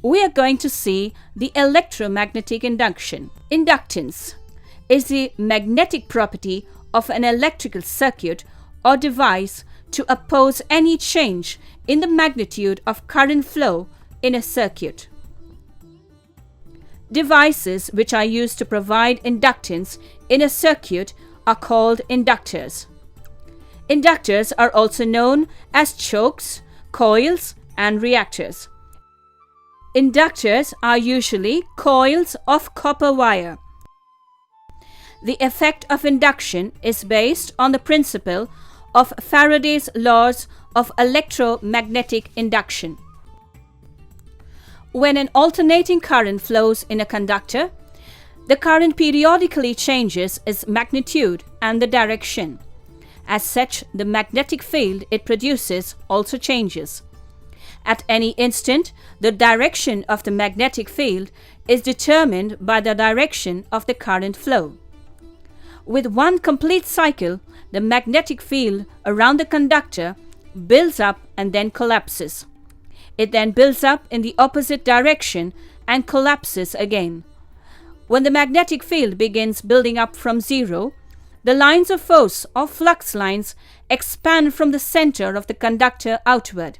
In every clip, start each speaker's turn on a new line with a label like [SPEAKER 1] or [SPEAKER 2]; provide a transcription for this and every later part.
[SPEAKER 1] we are going to see the electromagnetic induction. Inductance is the magnetic property of an electrical circuit or device to oppose any change in the magnitude of current flow in a circuit. Devices which are used to provide inductance in a circuit are called inductors. Inductors are also known as chokes, coils, and reactors. Inductors are usually coils of copper wire. The effect of induction is based on the principle of Faraday's laws of electromagnetic induction. When an alternating current flows in a conductor, the current periodically changes its magnitude and the direction. As such, the magnetic field it produces also changes. At any instant, the direction of the magnetic field is determined by the direction of the current flow. With one complete cycle, the magnetic field around the conductor builds up and then collapses. It then builds up in the opposite direction and collapses again. When the magnetic field begins building up from zero, the lines of force or flux lines expand from the center of the conductor outward.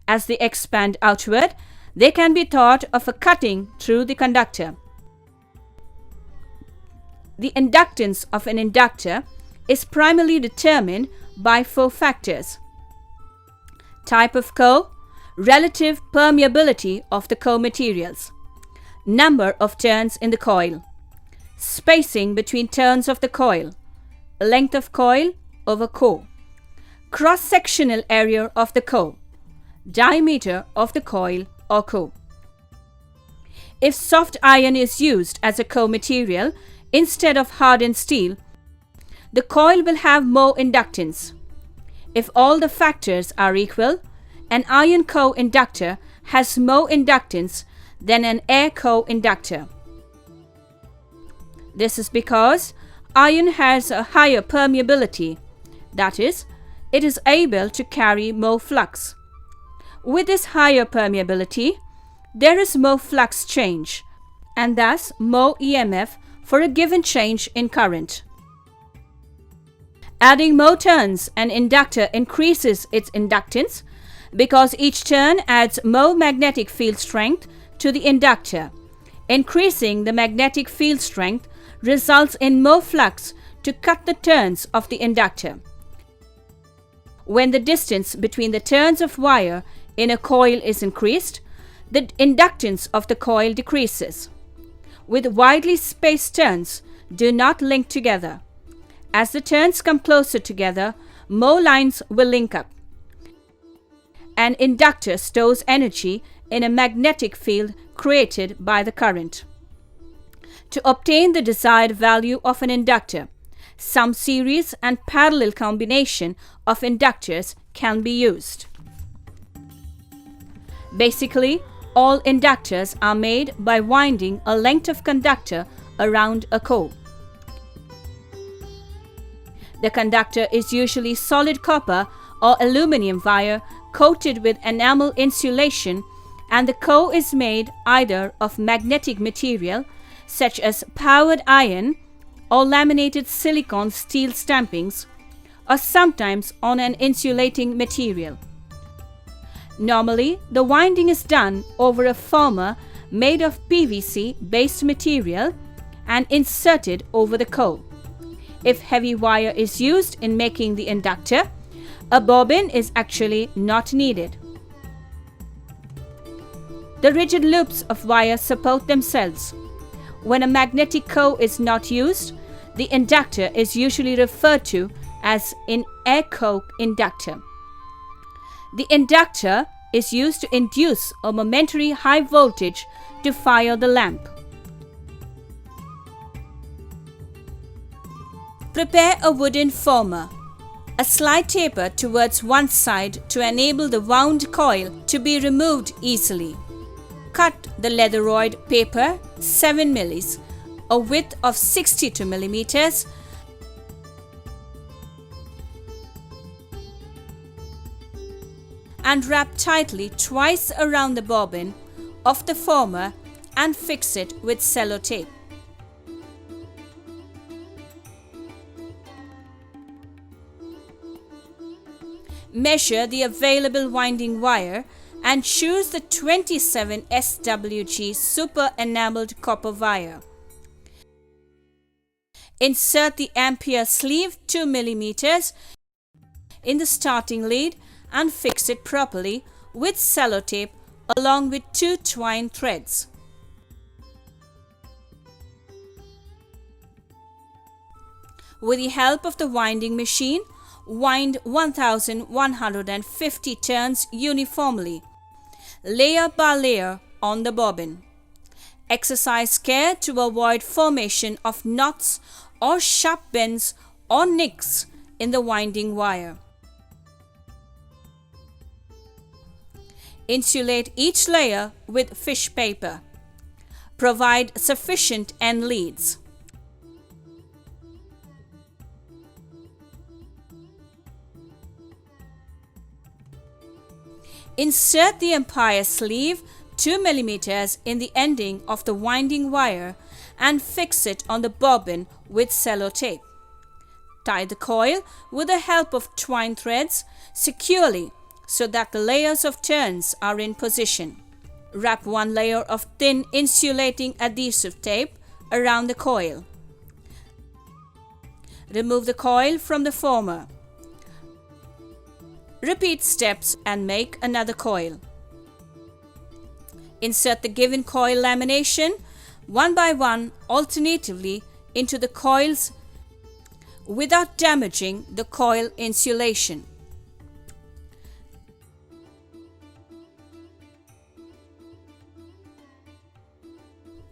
[SPEAKER 1] As they expand outward, they can be thought of a cutting through the conductor. The inductance of an inductor is primarily determined by four factors: type of core, relative permeability of the core materials, number of turns in the coil, spacing between turns of the coil, length of coil over core, cross-sectional area of the core, diameter of the coil or core. If soft iron is used as a core material instead of hardened steel, the coil will have more inductance. If all the factors are equal, an iron core inductor has more inductance than an air core inductor. This is because iron has a higher permeability, that is, it is able to carry more flux. With this higher permeability, there is more flux change and thus more EMF for a given change in current. Adding more turns an inductor increases its inductance because each turn adds more magnetic field strength to the inductor. Increasing the magnetic field strength results in more flux to cut the turns of the inductor. When the distance between the turns of wire in a coil is increased, the inductance of the coil decreases. With widely spaced turns do not link together. As the turns come closer together, more lines will link up. An inductor stores energy in a magnetic field created by the current. To obtain the desired value of an inductor, some series and parallel combination of inductors can be used. Basically, all inductors are made by winding a length of conductor around a core. The conductor is usually solid copper or aluminum wire coated with enamel insulation, and the core is made either of magnetic material such as powered iron or laminated silicon steel stampings, or sometimes on an insulating material. Normally, the winding is done over a former made of PVC-based material and inserted over the core. If heavy wire is used in making the inductor, a bobbin is actually not needed. The rigid loops of wire support themselves. When a magnetic core is not used, the inductor is usually referred to as an air core inductor. The inductor is used to induce a momentary high voltage to fire the lamp. Prepare a wooden former. A slight taper towards one side to enable the wound coil to be removed easily. Cut the leatheroid paper 7 millis, a width of 62 millimeters, and wrap tightly twice around the bobbin of the former and fix it with sellotape. Measure the available winding wire and choose the 27 SWG super enameled copper wire. Insert the ampere sleeve 2 mm in the starting lead and fix it properly with sellotape along with 2 twine threads. With the help of the winding machine, wind 1150 turns uniformly, layer by layer on the bobbin. Exercise care to avoid formation of knots or sharp bends or nicks in the winding wire. Insulate each layer with fish paper. Provide sufficient end leads. Insert the ampere sleeve 2 mm in the ending of the winding wire and fix it on the bobbin with sellotape. Tie the coil with the help of twine threads securely so that the layers of turns are in position. Wrap one layer of thin insulating adhesive tape around the coil. Remove the coil from the former. Repeat steps and make another coil. Insert the given coil lamination one by one alternatively into the coils without damaging the coil insulation.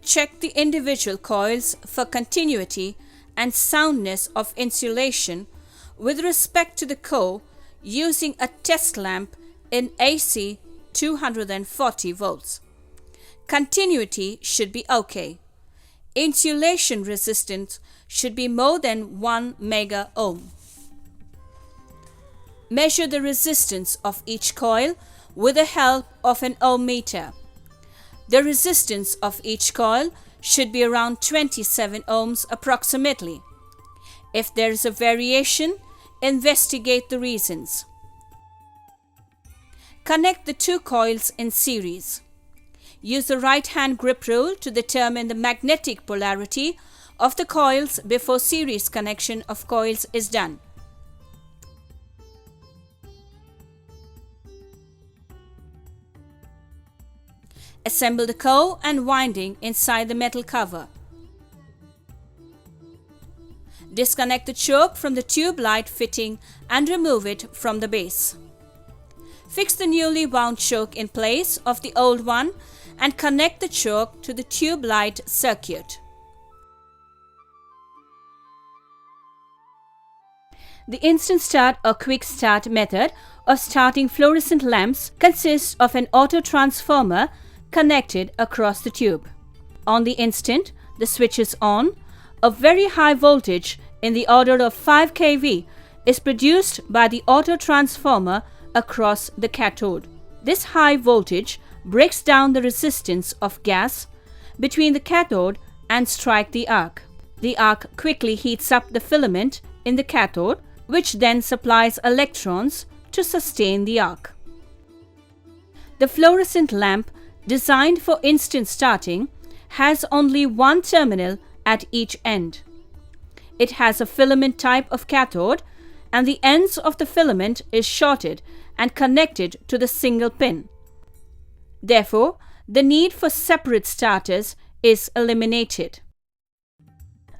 [SPEAKER 1] Check the individual coils for continuity and soundness of insulation with respect to the core using a test lamp in AC 240 volts. Continuity should be okay. Insulation resistance should be more than 1 mega ohm. Measure the resistance of each coil with the help of an ohm meter. The resistance of each coil should be around 27 ohms approximately. If there is a variation, investigate the reasons. Connect the two coils in series. Use the right-hand grip rule to determine the magnetic polarity of the coils before series connection of coils is done. Assemble the core and winding inside the metal cover. Disconnect the choke from the tube light fitting and remove it from the base. Fix the newly wound choke in place of the old one and connect the choke to the tube light circuit. The instant start or quick start method of starting fluorescent lamps consists of an auto transformer connected across the tube. On the instant the switch is on, a very high voltage in the order of 5 kV is produced by the auto transformer across the cathode. This high voltage breaks down the resistance of gas between the cathode and strike the arc. The arc quickly heats up the filament in the cathode, which then supplies electrons to sustain the arc. The fluorescent lamp, designed for instant starting, has only one terminal at each end. It has a filament type of cathode, and the ends of the filament is shorted and connected to the single pin. Therefore, the need for separate starters is eliminated.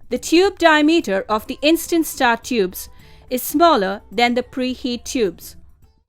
[SPEAKER 1] The tube diameter of the instant start tubes is smaller than the preheat tubes.